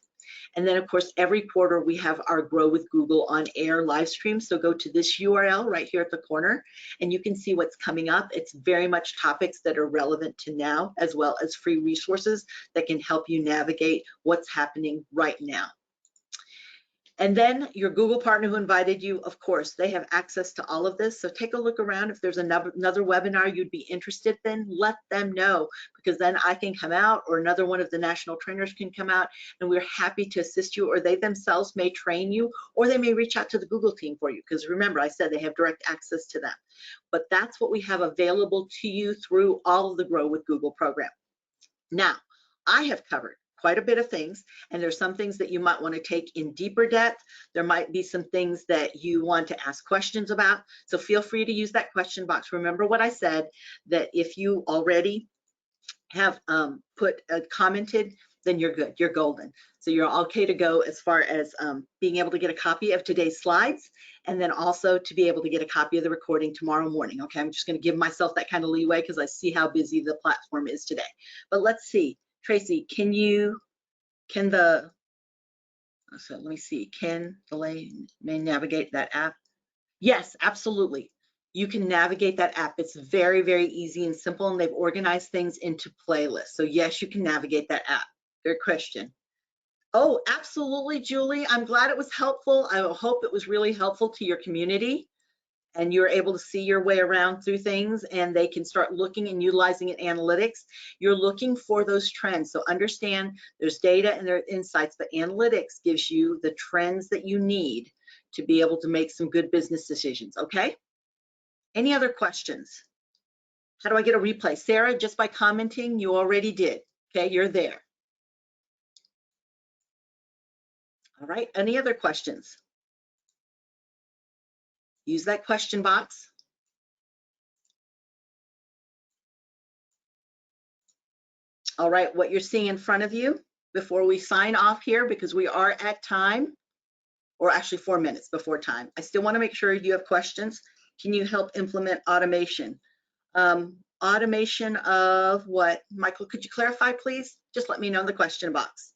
And then of course, every quarter we have our Grow with Google on air live stream. So go to this URL right here at the corner and you can see what's coming up. It's very much topics that are relevant to now, as well as free resources that can help you navigate what's happening right now. And then your Google partner who invited you, of course, they have access to all of this. So take a look around. If there's another webinar you'd be interested in, let them know, because then I can come out, or another one of the national trainers can come out, and we're happy to assist you, or they themselves may train you, or they may reach out to the Google team for you, because remember, I said they have direct access to them. But that's what we have available to you through all of the Grow with Google program. Now, I have covered quite a bit of things, and there's some things that you might want to take in deeper depth. There might be some things that you want to ask questions about, so feel free to use that question box. Remember what I said, that if you already have commented, then you're good, you're golden. So you're okay to go as far as being able to get a copy of today's slides, and then also to be able to get a copy of the recording tomorrow morning. Okay, I'm just going to give myself that kind of leeway because I see how busy the platform is today. But let's see. Tracy, can the lane may navigate that app? Yes, absolutely. You can navigate that app. It's very, very easy and simple, and they've organized things into playlists. So yes, you can navigate that app. Good question. Oh, absolutely, Julie. I'm glad it was helpful. I hope it was really helpful to your community, and you're able to see your way around through things, and they can start looking and utilizing it analytics. You're looking for those trends. So understand there's data and there are insights, but analytics gives you the trends that you need to be able to make some good business decisions, okay? Any other questions? How do I get a replay? Sarah, just by commenting, you already did. Okay, you're there. All right, any other questions? Use that question box. All right, what you're seeing in front of you before we sign off here, because we are at time, or actually 4 minutes before time. I still want to make sure you have questions. Can you help implement automation? Automation of what? Michael, could you clarify, please? Just let me know in the question box.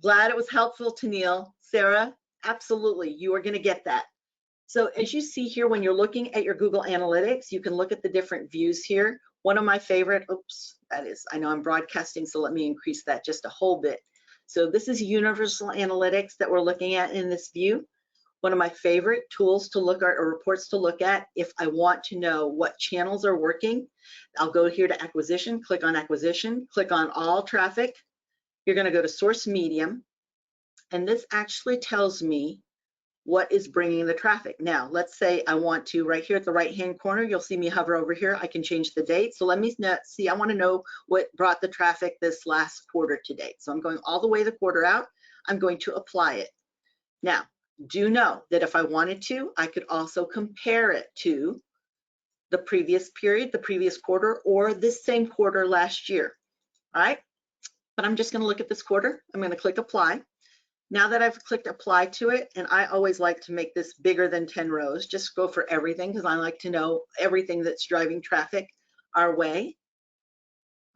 Glad it was helpful to Neil. Sarah, absolutely, you are going to get that. So as you see here, when you're looking at your Google Analytics, you can look at the different views here. One of my favorite, oops, that is, I know I'm broadcasting, so let me increase that just a whole bit. So this is Universal Analytics that we're looking at in this view. One of my favorite tools to look at, or reports to look at, if I want to know what channels are working, I'll go here to acquisition, click on acquisition, click on all traffic. You're going to go to source medium, and this actually tells me what is bringing the traffic. Now, let's say I want to, right here at the right-hand corner, you'll see me hover over here. I can change the date. So let me see, I want to know what brought the traffic this last quarter to date. So I'm going all the way the quarter out. I'm going to apply it. Now, Do know that if I wanted to, I could also compare it to the previous period, the previous quarter, or this same quarter last year. All right, but I'm just going to look at this quarter. I'm going to click apply. Now that I've clicked apply to it, and I always like to make this bigger than 10 rows, just go for everything because I like to know everything that's driving traffic our way.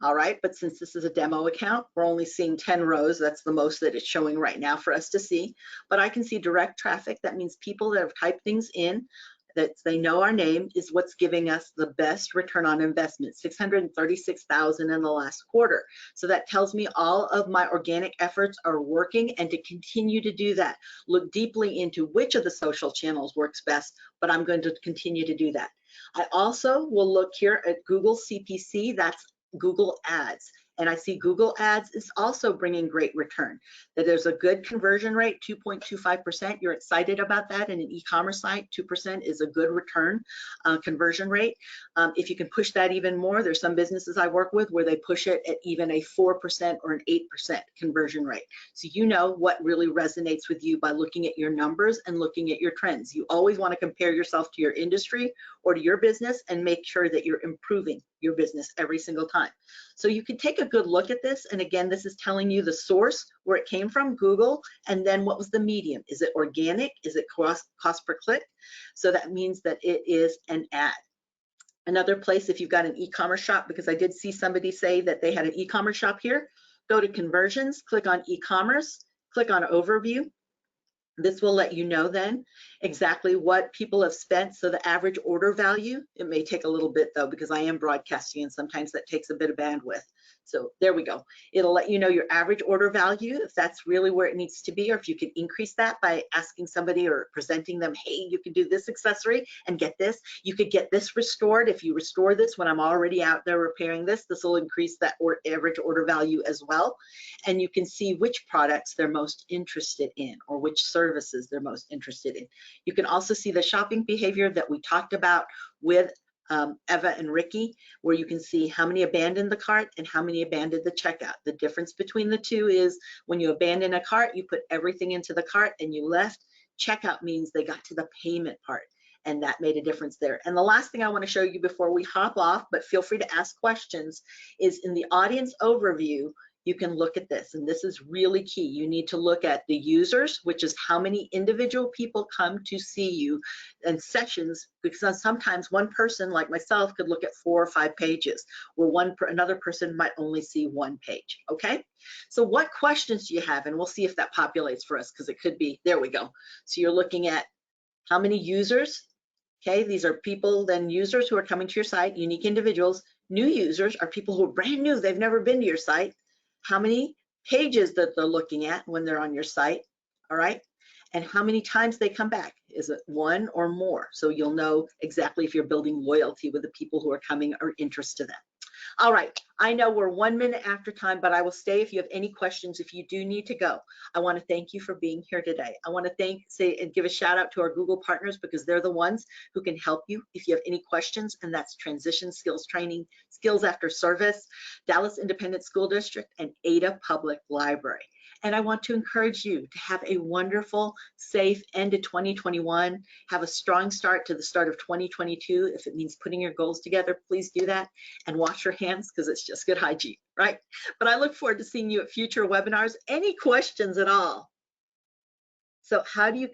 All right, but since this is a demo account, we're only seeing 10 rows. That's the most that it's showing right now for us to see. But I can see direct traffic. That means people that have typed things in, that they know our name, is what's giving us the best return on investment, 636,000 in the last quarter. So that tells me all of my organic efforts are working, and to continue to do that. Look deeply into which of the social channels works best, but I'm going to continue to do that. I also will look here at Google CPC. That's Google Ads. And I see Google Ads is also bringing great return. That there's a good conversion rate, 2.25%. You're excited about that in an e-commerce site. 2% is a good return conversion rate. If you can push that even more, there's some businesses I work with where they push it at even a 4% or an 8% conversion rate. So you know what really resonates with you by looking at your numbers and looking at your trends. You always want to compare yourself to your industry or to your business and make sure that you're improving your business every single time. So you can take a good look at this. And again, this is telling you the source, where it came from, Google, and then what was the medium? Is it organic? Is it cost per click? So that means that it is an ad. Another place, if you've got an e-commerce shop, because I did see somebody say that they had an e-commerce shop here, go to conversions, click on e-commerce, click on overview. This will let you know then exactly what people have spent. So the average order value, it may take a little bit though, because I am broadcasting and sometimes that takes a bit of bandwidth. So there we go. It'll let you know your average order value, if that's really where it needs to be, or if you can increase that by asking somebody or presenting them, hey, you can do this accessory and get this. You could get this restored. If you restore this when I'm already out there repairing this, this will increase that average order value as well. And you can see which products they're most interested in or which services they're most interested in. You can also see the shopping behavior that we talked about with Eva and Ricky, where you can see how many abandoned the cart and how many abandoned the checkout. The difference between the two is when you abandon a cart, you put everything into the cart and you left. Checkout means they got to the payment part, and that made a difference there. And the last thing I want to show you before we hop off, but feel free to ask questions, is in the audience overview, you can look at this, and this is really key. You need to look at the users, which is how many individual people come to see you, and sessions, because sometimes one person like myself could look at 4 or 5 pages, where another person might only see 1 page, okay? So what questions do you have? And we'll see if that populates for us, because it could be, there we go. So you're looking at how many users, okay? These are people, then users who are coming to your site, unique individuals. New users are people who are brand new, they've never been to your site. How many pages that they're looking at when they're on your site, all right? And how many times they come back. Is it 1 or more? So you'll know exactly if you're building loyalty with the people who are coming or interest to them. All right, I know we're 1 minute after time, but I will stay if you have any questions. If you do need to go, I want to thank you for being here today. I want to say and give a shout out to our Google partners, because they're the ones who can help you if you have any questions, and that's Transition Skills Training, Skills After Service, Dallas Independent School District, and Ada Public Library. And I want to encourage you to have a wonderful, safe end to 2021. Have a strong start to the start of 2022. If it means putting your goals together, please do that. And wash your hands, because it's just good hygiene, right? But I look forward to seeing you at future webinars. Any questions at all? So how do you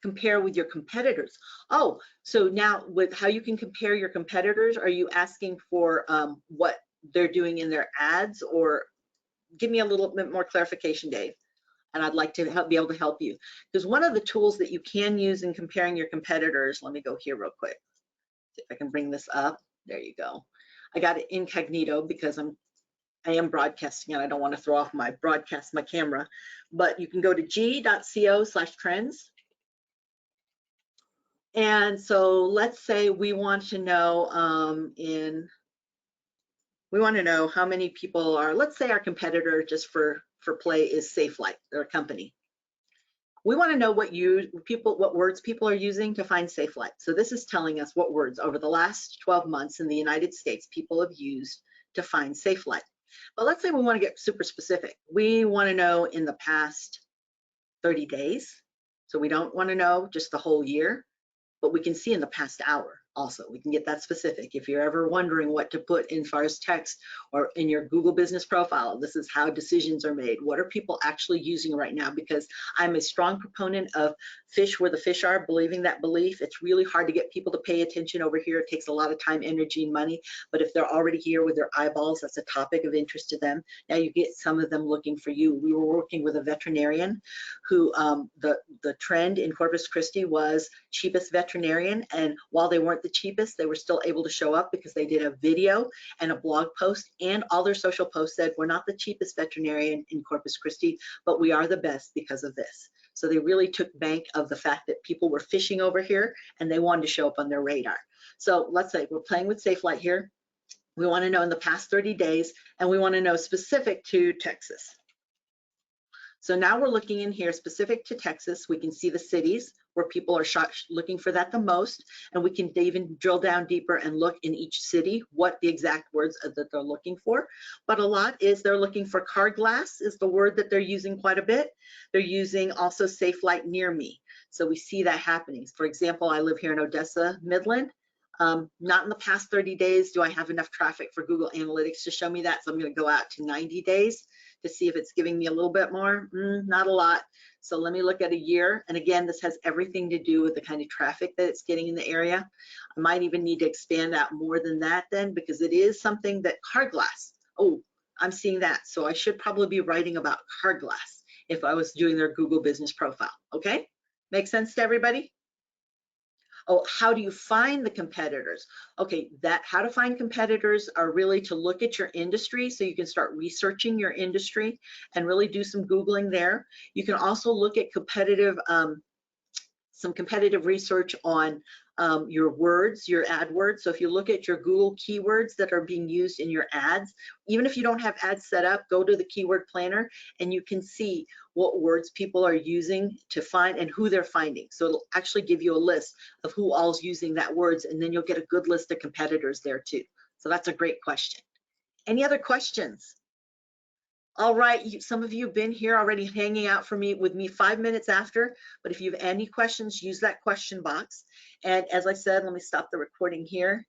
compare with your competitors? Oh, so now with how you can compare your competitors, are you asking for what they're doing in their ads, or give me a little bit more clarification, Dave, and I'd like to be able to help you. Because one of the tools that you can use in comparing your competitors, let me go here real quick, see if I can bring this up. There you go. I got it incognito because I am broadcasting and I don't want to throw off my camera, but you can go to g.co/trends. And so let's say we want to know we want to know how many people are, let's say our competitor, just for play, is SafeLight, their company. We want to know what words people are using to find SafeLight. So this is telling us what words over the last 12 months in the United States people have used to find SafeLight. But let's say we want to get super specific. We want to know in the past 30 days, So we don't want to know just the whole year, but we can see in the past hour also. We can get that specific. If you're ever wondering what to put in far as text or in your Google business profile, this is how decisions are made. What are people actually using right now? Because I'm a strong proponent of fish where the fish are, believing that belief. It's really hard to get people to pay attention over here. It takes a lot of time, energy, and money. But if they're already here with their eyeballs, that's a topic of interest to them. Now you get some of them looking for you. We were working with a veterinarian who the trend in Corpus Christi was cheapest veterinarian, and while they weren't the cheapest, they were still able to show up because they did a video and a blog post, and all their social posts said, we're not the cheapest veterinarian in Corpus Christi, but we are the best because of this. So they really took bank of the fact that people were fishing over here and they wanted to show up on their radar. So let's say we're playing with Safe Light here. We want to know in the past 30 days, and we want to know specific to Texas. So now we're looking in here specific to Texas. We can see the cities where people are looking for that the most, and we can even drill down deeper and look in each city what the exact words that they're looking for. But a lot is they're looking for car glass is the word that they're using quite a bit. They're using also Safe Light near me. So we see that happening. For example, I live here in Odessa, Midland. Not in the past 30 days do I have enough traffic for Google Analytics to show me that, so I'm going to go out to 90 days to see if it's giving me a little bit more. Not a lot. So let me look at a year. And again, this has everything to do with the kind of traffic that it's getting in the area. I might even need to expand out more than that then, because it is something that car glass. Oh, I'm seeing that. So I should probably be writing about car glass if I was doing their Google business profile. Okay? Make sense to everybody? Oh, how do you find the competitors? Okay, how to find competitors are really to look at your industry, so you can start researching your industry and really do some Googling there. You can also look at some competitive research on your words, your AdWords. So if you look at your Google keywords that are being used in your ads, even if you don't have ads set up, go to the keyword planner and you can see what words people are using to find and who they're finding. So it'll actually give you a list of who all's using that words, and then you'll get a good list of competitors there too. So that's a great question. Any other questions? All right, some of you have been here already hanging out with me 5 minutes after, but if you have any questions, use that question box. And as I said, let me stop the recording here.